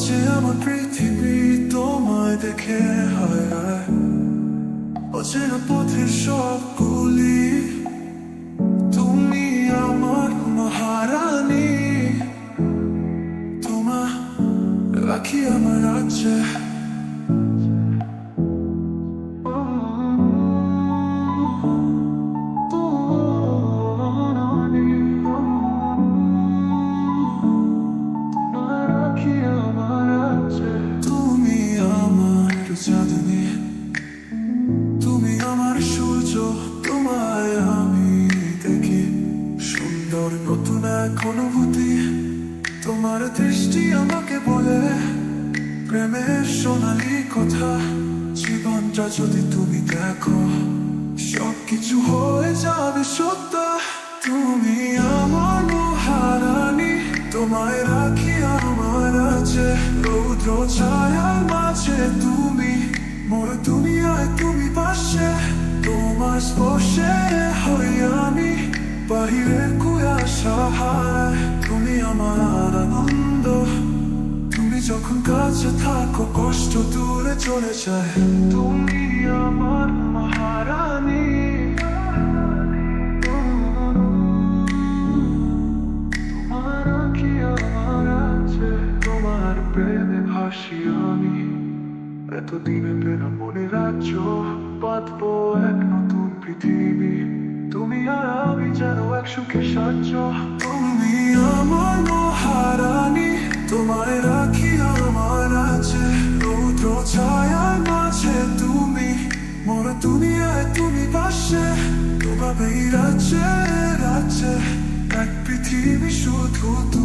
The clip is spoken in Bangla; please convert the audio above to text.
যে আমার পৃথিবী তোমায় দেখে হারায়, অচেনা পথের সবগুলি। তুমি আমার মহারানী, তোমায় রাখি আমার রাজ্যে। চাঁদনি, তুমি আমার সূর্য, তোমায় আমি দেখি সুন্দর নতুন এক অনুভূতি। তোমার দৃষ্টি আমাকে বলে প্রেমের সোনালি কথা। জীবনটা যদি তুমি দেখো, সবকিছু হয়ে যাবে সত্য। তুমি আমার মহারানী, তোমায় রাখি আমার রাজ্যে। রৌদ্র ছায়ার মাঝে তুমি, মোর দুনিয়ায় তুমি পাশে। তোমার স্পর্শে হই আমি বাহিরের কুয়াশা হারায়। তুমি আমার আনন্দ, তুমি যখন কাছে থাকো কষ্ট দূরে চলে যায়। তুমি আমার মহারানী, তোমার রাখি আমার রাজ্যে। তোমার প্রেমে ভাসি আমি, এতদিনে পেলাম মনে রাজ্য। বাঁধবো এক নতুন পৃথিবী, তুমি আর আমি যেন এক সুখের সাহায্য। তুমি আমার মহারানী, তোমায় রাখি আমার রাজ্যে। রৌদ্র ছায়ার মাঝে তুমি, মোর দুনিয়ায় তুমি পাশে। তোমাবেই রাজ্যে রাজ্যে এক পৃথিবী শুধু।